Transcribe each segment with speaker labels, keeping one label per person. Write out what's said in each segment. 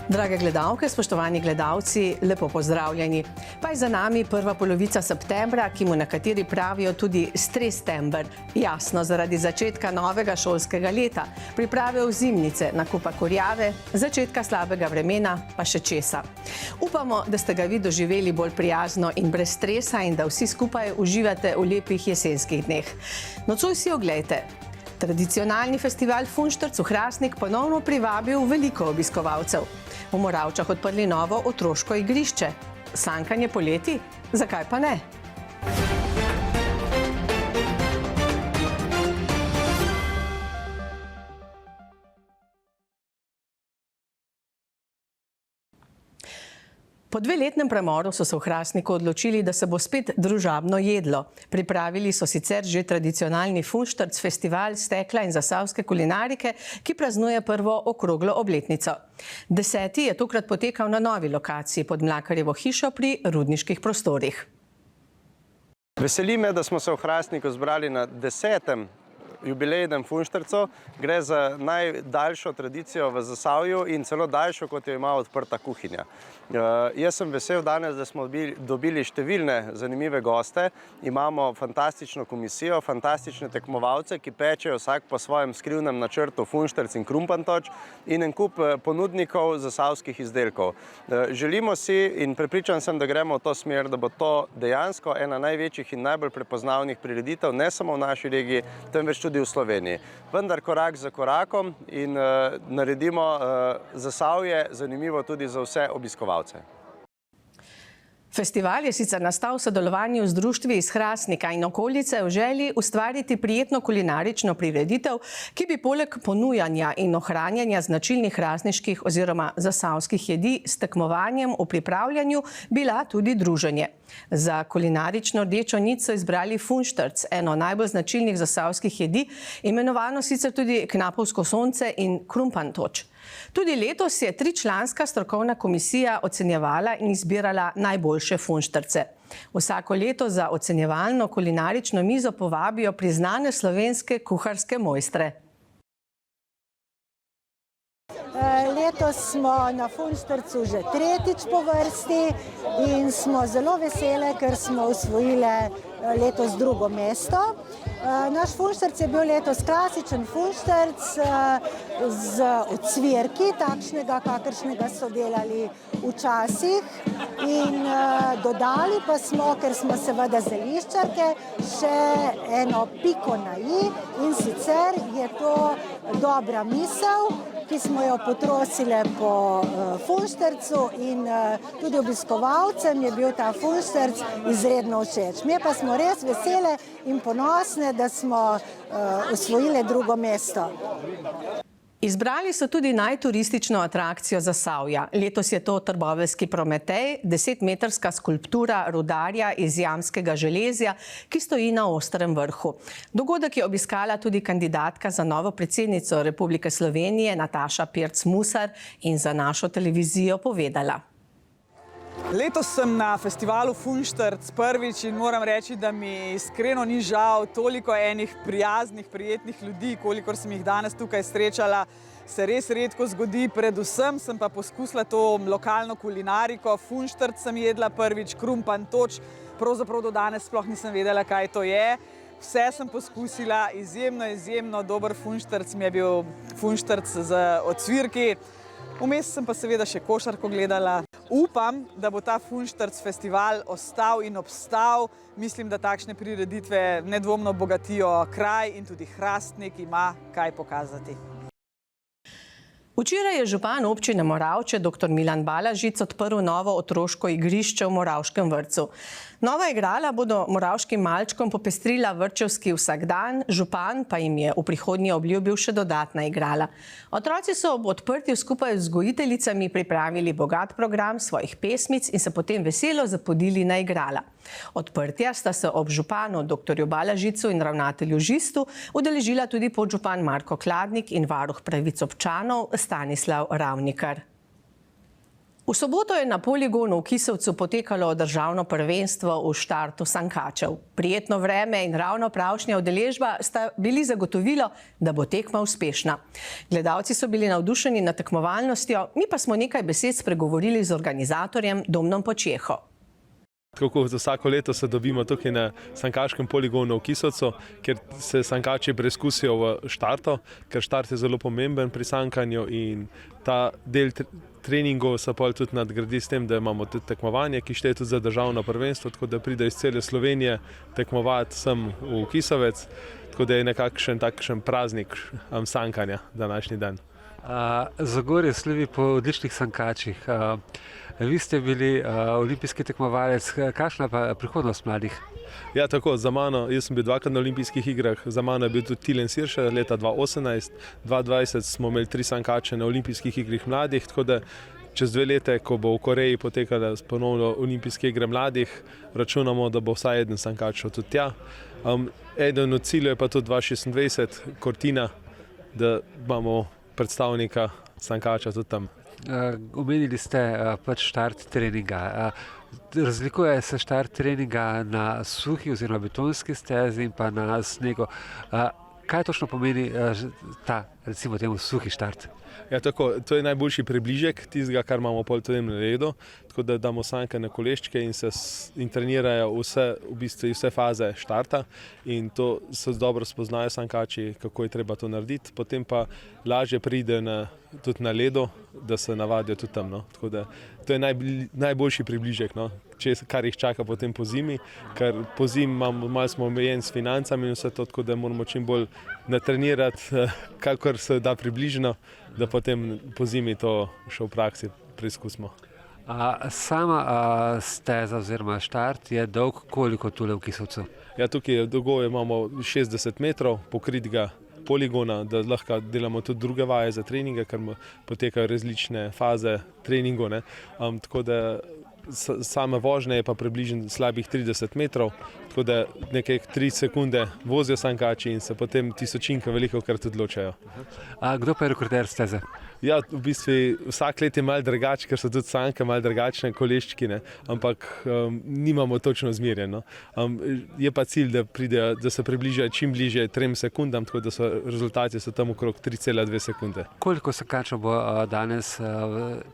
Speaker 1: Drage gledalke, spoštovani gledalci, lepo pozdravljeni. Pa je za nami prva polovica septembra, ki mu nekateri pravijo tudi strestember. Jasno, zaradi začetka novega šolskega leta, priprave ozimnice, nakupa kurjave, začetka slabega vremena, pa še česa. Upamo, da ste ga vi doživeli bolj prijazno in brez stresa in da vsi skupaj uživate v lepih jesenskih dneh. Nocoj si oglejte. Tradicionalni festival Funštrc v Hrastnik ponovno privabil veliko obiskovalcev. V Moravčah odprli novo otroško igrišče. Sankanje poleti? Zakaj pa ne? Po dveletnem premoru so se v Hrastniku odločili, da se bo spet družabno jedlo. Pripravili so sicer že tradicionalni Funštrc, festival stekla in zasavske kulinarike, ki praznuje prvo okroglo obletnico. 10. je tokrat potekal na novi lokaciji pod Mlakarjevo hišo pri Rudniških prostorih.
Speaker 2: Veseli me, da smo se v Hrastniku zbrali na 10. jubilejnem Funštrcu. Gre za najdaljšo tradicijo v Zasavju in celo daljšo, kot jo ima odprta kuhinja. Jaz sem vesel danes, da smo dobili številne zanimive goste. Imamo fantastično komisijo, fantastične tekmovalce, ki pečejo vsak po svojem skrivnem načrtu Funštrc in Krumpantoč in en kup ponudnikov zasavskih izdelkov. Želimo si in prepričan sem, da gremo v to smer, da bo to dejansko ena največjih in najbolj prepoznavnih prireditev, ne samo v naši regiji, temveč tudi v Sloveniji. Vendar korak za korakom in naredimo Zasavje zanimivo tudi za vse obiskovalce.
Speaker 1: Festival je sicer nastal v sodelovanju z društvi iz Hrastnika in okolice v želji ustvariti prijetno kulinarično prireditev, ki bi poleg ponujanja in ohranjanja značilnih hrastniških oziroma zasavskih jedi s tekmovanjem v pripravljanju bila tudi druženje. Za kulinarično rdečo nit so izbrali Funštrc, eno najbolj značilnih zasavskih jedi, imenovano sicer tudi knapovsko sonce in Krumpantoč. Tudi letos je tričlanska strokovna komisija ocenjevala in izbirala najboljše funštrce. Vsako leto za ocenjevalno kulinarično mizo povabijo priznane slovenske kuharske mojstre.
Speaker 3: Letos smo na Funštrcu že tretjič po vrsti in smo zelo vesele, ker smo osvojile letos drugo mesto. Naš Funštrc je bil letos klasičen Funštrc z ocvirki, takšnega, kakršnega so delali včasih. In dodali pa smo, ker smo seveda zeliščarke, še eno piko na i in sicer je to dobra misel, ki smo jo potrosile po Funštrcu in tudi obiskovalcem je bil ta Funštrc izredno všeč. Mi pa smo res vesele in ponosne, da smo osvojile drugo mesto.
Speaker 1: Izbrali so tudi najturistično atrakcijo Zasavja. Letos je to Trboveljski Prometej, 10-metrska skulptura rudarja iz jamskega železja, ki stoji na Ostrem vrhu. Dogodek je obiskala tudi kandidatka za novo predsednico Republike Slovenije, Nataša Pirc-Musar, in za našo televizijo povedala.
Speaker 4: Letos sem na festivalu Funštrc prvič in moram reči, da mi iskreno ni žal toliko enih prijaznih, prijetnih ljudi, kolikor sem jih danes tukaj srečala, se res redko zgodi. Predvsem sem pa poskusila to lokalno kulinariko. Funštrc sem jedla prvič, Krumpantoč, pravzaprav do danes sploh nisem vedela, kaj to je. Vse sem poskusila, izjemno dober Funštrc mi je bil Funštrc z ocvirki. Vmes sem pa seveda še košarko gledala. Upam, da bo ta Funštrc festival ostal in obstal. Mislim, da takšne prireditve nedvomno bogatijo kraj in tudi Hrastnik ima kaj pokazati.
Speaker 1: Včeraj je župan občine Moravče, dr. Milan Balažic, odprl novo otroško igrišče v Moravškem vrtcu. Nova igrala bodo moravškim malčkom popestrila vrtčevski vsakdan, župan pa jim je v prihodnje obljubil še dodatna igrala. Otroci so ob odprtju skupaj z vzgojiteljicami pripravili bogat program svojih pesmic in se potem veselo zapodili na igrala. Odprtja sta se ob županu dr. Balažicu in ravnatelju Žistu udeležila tudi podžupan Marko Kladnik in varuh pravic občanov Stanislav Ravnikar. V soboto je na poligonu v Kisovcu potekalo državno prvenstvo v štartu sankačev. Prijetno vreme in ravno pravšnja udeležba sta bili zagotovilo, da bo tekma uspešna. Gledalci so bili navdušeni nad tekmovalnostjo, mi pa smo nekaj besed spregovorili z organizatorjem Domnom Počeho.
Speaker 5: Tako za vsako leto se dobimo tukaj na sankaškem poligonu v Kisovcu, kjer se sankači preizkusijo v štartu, ker štart je zelo pomemben pri sankanju in ta del treningov se pol tudi nadgradi s tem, da imamo tudi tekmovanje, ki šteje tudi za državno prvenstvo, tako da pride iz cele Slovenije tekmovati sem v Kisovec, tako da je nekakšen takšen praznik sankanja današnji dan.
Speaker 6: Zagorje slovi po odličnih sankačih. Vi ste bili olimpijski tekmovalec, kakšna pa prihodnost mladih?
Speaker 5: Ja, tako, za mano, jaz sem bil dvakrat na olimpijskih igrah, za mano je bil tudi Tilen Sirše leta 2018, 2020 smo imeli 3 sankače na olimpijskih igrih mladih, tako da čez 2 leta, ko bo v Koreji potekala ponovno olimpijske igre mladih, računamo, da bo vsaj eden sankač šel tudi tja. Eden od ciljev je pa tudi 2026, Cortina, da imamo predstavnika sankača tudi tam.
Speaker 6: Omenili ste pač štart treninga. Razlikuje se štart treninga na suhi oziroma betonski stezi in pa na snegu. Kaj točno pomeni ta, recimo temu, suhi štart?
Speaker 5: Ja, tako, to je najboljši približek tistega, kar imamo pol tudi na ledu, tako da damo sanke na koleščke in trenirajo vse faze štarta in to se dobro spoznajo sankači, kako je treba to narediti, potem pa lažje pride tudi na ledu, da se navadijo tudi tam. No. Tako da to je najboljši približek, no, kar jih čaka potem po zimi, ker po zimi malo smo omejeni s financami in vse to, tako da moramo čim bolj natrenirati, kakor se da približno, da potem po zimi to še v praksi preizkusimo.
Speaker 6: Sama steza oziroma štart je dolg koliko tule v Kisovcu?
Speaker 5: Ja, tukaj dolgoje imamo 60 metrov pokritega poligona, da lahko delamo tudi druge vaje za treninge, ker potekajo različne faze treningov. Tako da same vožnje je pa približno slabih 30 metrov, tako da nekaj 3 sekunde vozijo sankači in se potem tisočinke velikokrat odločajo.
Speaker 6: Kdo pa je rekorder steze?
Speaker 5: Ja, v bistvu vsak let je malo drugače, ker so tudi sanke malo drugačne, koleščki, ampak nimamo točno zmerjeno. Je pa cilj, da se približajo čim bližje 3 sekundam, tako da so rezultati tam okrog 3,2 sekunde.
Speaker 6: Koliko sankačev bo danes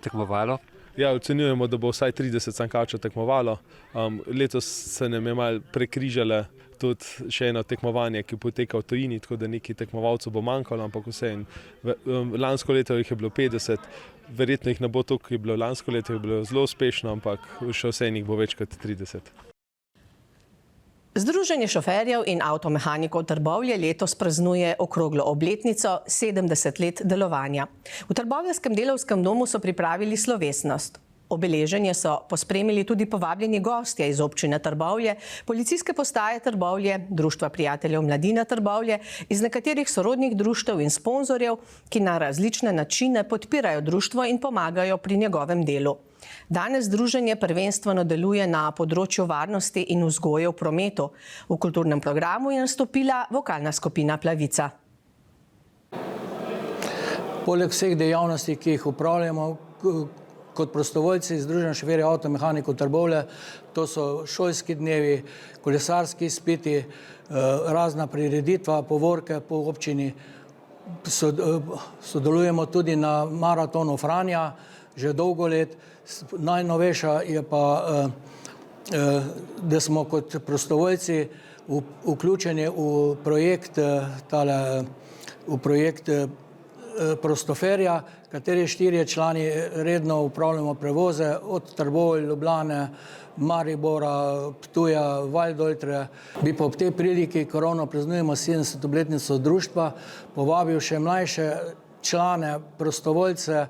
Speaker 6: tekmovalo?
Speaker 5: Ja, ocenjujemo, da bo vsaj 30 sankačev tekmovalo. Letos se nam je malo prekrižalo tudi še eno tekmovanje, ki poteka v tujini, tako da nekaj tekmovalcev bo manjkalo, ampak vseeno. Lansko leto jih je bilo 50, verjetno jih ne bo toliko, kot je bilo lansko leto, je bilo zelo uspešno, ampak še vseeno jih bo več kot 30.
Speaker 1: Združenje šoferjev in avtomehanikov Trbovlje letos praznuje okroglo obletnico 70 let delovanja. V Trbovljskem delavskem domu so pripravili slovesnost. Obeleženje so pospremili tudi povabljeni gostje iz občine Trbovlje, policijske postaje Trbovlje, Društva prijateljev mladine Trbovlje, iz nekaterih sorodnih društev in sponzorjev, ki na različne načine podpirajo društvo in pomagajo pri njegovem delu. Danes združenje prvenstveno deluje na področju varnosti in vzgoje v prometu. V kulturnem programu je nastopila vokalna skupina Plavica.
Speaker 7: Poleg vseh dejavnosti, ki jih upravljamo kot prostovoljci Združenja šoferjev avtomehanikov Trbovlje, to so šolski dnevi, kolesarski izpiti, razna prireditva, povorke po občini. Sodelujemo tudi na maratonu Franja, že dolgo let. Najnovejša je pa, da smo kot prostovoljci vključeni v projekt Prostoferja, kateri 4 člani redno upravljamo prevoze od Trbovlj, Ljubljane, Maribora, Ptuja, Valdoltre. Bi pa ob tej priliki, ko ravno praznujemo 70. obletnico društva, povabil še mlajše člane, prostovoljce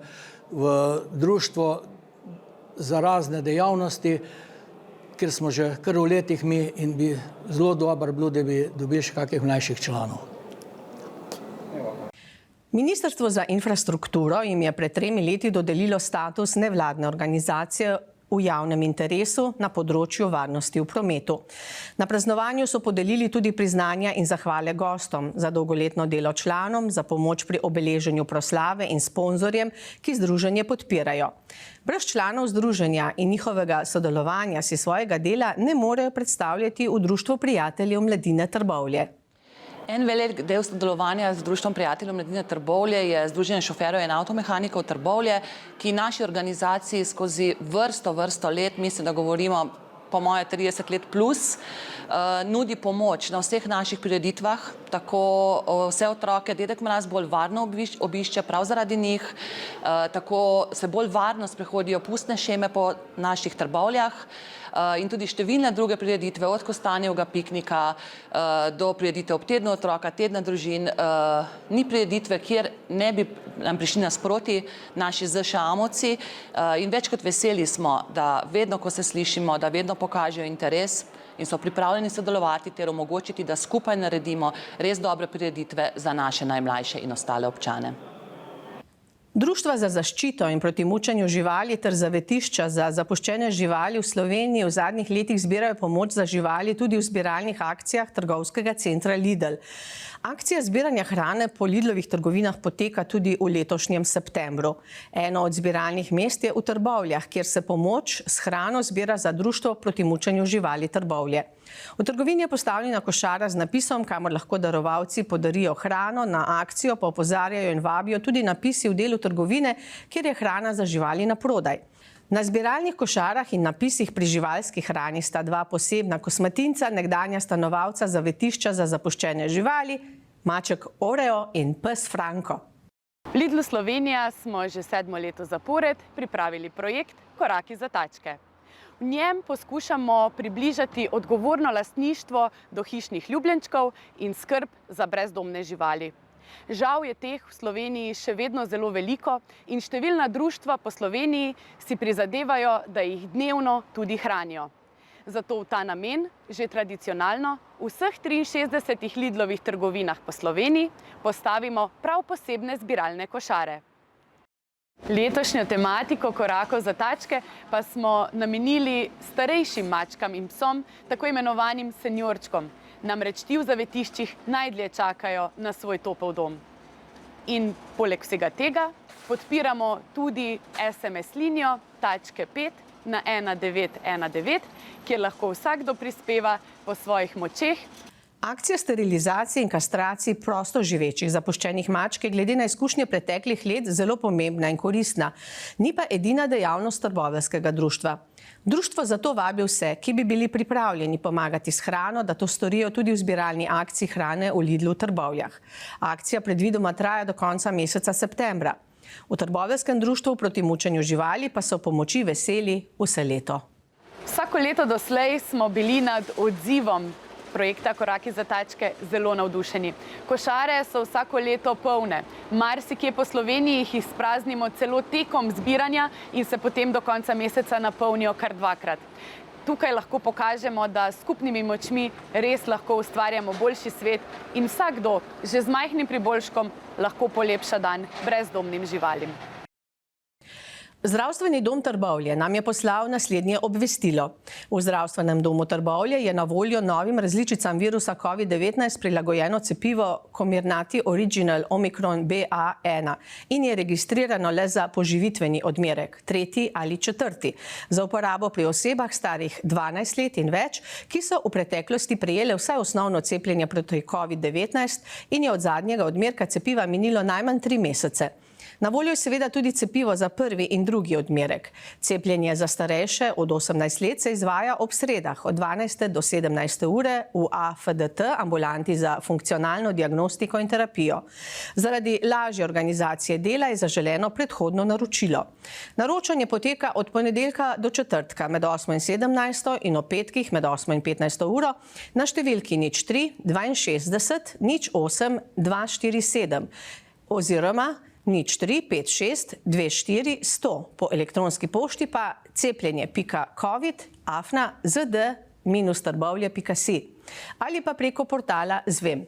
Speaker 7: v društvo za razne dejavnosti, ker smo že kar v letih mi in bi zelo dobro bilo, da bi dobili še kakih mlajših članov.
Speaker 1: Ministrstvo za infrastrukturo jim je pred 3 leti dodelilo status nevladne organizacije v javnem interesu na področju varnosti v prometu. Na praznovanju so podelili tudi priznanja in zahvale gostom za dolgoletno delo članom, za pomoč pri obeleženju proslave in sponzorjem, ki združenje podpirajo. Brez članov združenja in njihovega sodelovanja si svojega dela ne morejo predstavljati v Društvu prijateljev mladine Trbovlje.
Speaker 8: En velik del sodelovanja z Društvom prijateljev mladine Trbovlje je Združenje šoferjev in avtomehanikov Trbovlje, ki naši organizaciji skozi vrsto let, mislim, da govorimo po moje 30 let plus, nudi pomoč na vseh naših prireditvah, tako vse otroke Dedek Mraz bolj varno obišče prav zaradi njih, tako se bolj varno sprehodijo pustne šeme po naših Trbovljah in tudi številne druge prireditve, od Kostanjevega piknika do prireditev ob tednu otroka, tedna družin. Ni prireditve, kjer ne bi nam prišli nasproti naši ZŠA-movci in več kot veseli smo, da vedno, ko se slišimo, da vedno pokažejo interes in so pripravljeni sodelovati ter omogočiti, da skupaj naredimo res dobre prireditve za naše najmlajše in ostale občane.
Speaker 1: Društva za zaščito in proti mučenju živali ter zavetišča za zapuščene živali v Sloveniji v zadnjih letih zbirajo pomoč za živali tudi v zbiralnih akcijah trgovskega centra Lidl. Akcija zbiranja hrane po Lidlovih trgovinah poteka tudi v letošnjem septembru. Eno od zbiralnih mest je v Trbovljah, kjer se pomoč s hrano zbira za Društvo proti mučenju živali Trbovlje. V trgovini je postavljena košara z napisom, kamor lahko darovalci podarijo hrano, na akcijo pa opozarjajo in vabijo tudi napisi v delu trgovine, kjer je hrana za živali na prodaj. Na zbiralnih košarah in napisih pri živalski hrani sta dva posebna kosmatinca, nekdanja stanovalca zavetišča za zapuščene živali, maček Oreo in pes Franko.
Speaker 9: V Lidlu Slovenija smo že 7. leto zapored pripravili projekt Koraki za tačke. V njem poskušamo približati odgovorno lastništvo do hišnih ljubljenčkov in skrb za brezdomne živali. Žal je teh v Sloveniji še vedno zelo veliko in številna društva po Sloveniji si prizadevajo, da jih dnevno tudi hranijo. Zato v ta namen že tradicionalno v vseh 63 Lidlovih trgovinah po Sloveniji postavimo prav posebne zbiralne košare. Letošnjo tematiko korakov za tačke pa smo namenili starejšim mačkam in psom, tako imenovanim seniorčkom. Namreč ti v zavetiščih najdlje čakajo na svoj topel dom. In poleg vsega tega podpiramo tudi SMS linijo Tačke 5 na 1919, kjer lahko vsakdo prispeva po svojih močeh.
Speaker 1: Akcija sterilizacije in kastracij prosto živečih zapuščenih mačk je glede na izkušnje preteklih let zelo pomembna in koristna. Ni pa edina dejavnost Trboveljskega društva. Društvo zato vabi vse, ki bi bili pripravljeni pomagati s hrano, da to storijo tudi v zbiralni akciji hrane v Lidlu v Trbovljah. Akcija predvidoma traja do konca meseca septembra. V Trboveljskem društvu proti mučenju živali pa so pomoči veseli vse leto.
Speaker 9: Vsako leto doslej smo bili nad odzivom projekta Koraki za tačke zelo navdušeni. Košare so vsako leto polne. Marsikje po Sloveniji jih izpraznimo celo tekom zbiranja in se potem do konca meseca napolnijo kar dvakrat. Tukaj lahko pokažemo, da s skupnimi močmi res lahko ustvarjamo boljši svet in vsakdo že z majhnim priboljškom lahko polepša dan brezdomnim živalim.
Speaker 1: Zdravstveni dom Trbovlje nam je poslal naslednje obvestilo. V Zdravstvenem domu Trbovlje je na voljo novim različicam virusa COVID-19 prilagojeno cepivo Comirnaty Original Omicron BA1 in je registrirano le za poživitveni odmerek, 3. ali 4. za uporabo pri osebah starih 12 let in več, ki so v preteklosti prejele vsaj osnovno cepljenje proti COVID-19 in je od zadnjega odmerka cepiva minilo najmanj 3 mesece. Na voljo je seveda tudi cepivo za prvi in drugi odmerek. Cepljenje za starejše od 18 let se izvaja ob sredah od 12. do 17. ure v AFDT, ambulanti za funkcionalno diagnostiko in terapijo. Zaradi lažje organizacije dela je zaželeno predhodno naročilo. Naročanje poteka od ponedeljka do četrtka med 8. in 17. in ob petkih med 8. in 15. uro na številki 03 62 08 247 oziroma 035624 po elektronski pošti pa cepljenje.covid@zd-trbovlje.si ali pa preko portala Zvem.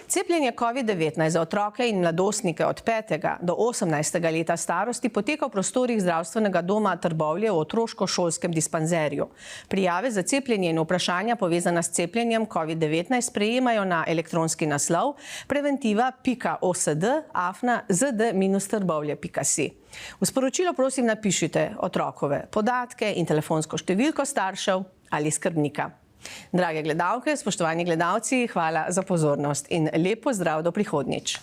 Speaker 1: Cepljenje COVID-19 za otroke in mladostnike od 5. do 18. leta starosti poteka v prostorih zdravstvenega doma Trbovlje v otroško-šolskem dispanzerju. Prijave za cepljenje in vprašanja povezana s cepljenjem COVID-19 sprejemajo na elektronski naslov preventiva.osd@zd-trbovlje.si. V sporočilo prosim napišite otrokove podatke in telefonsko številko staršev ali skrbnika. Drage gledalke, spoštovani gledalci, hvala za pozornost in lep pozdrav do prihodnjič.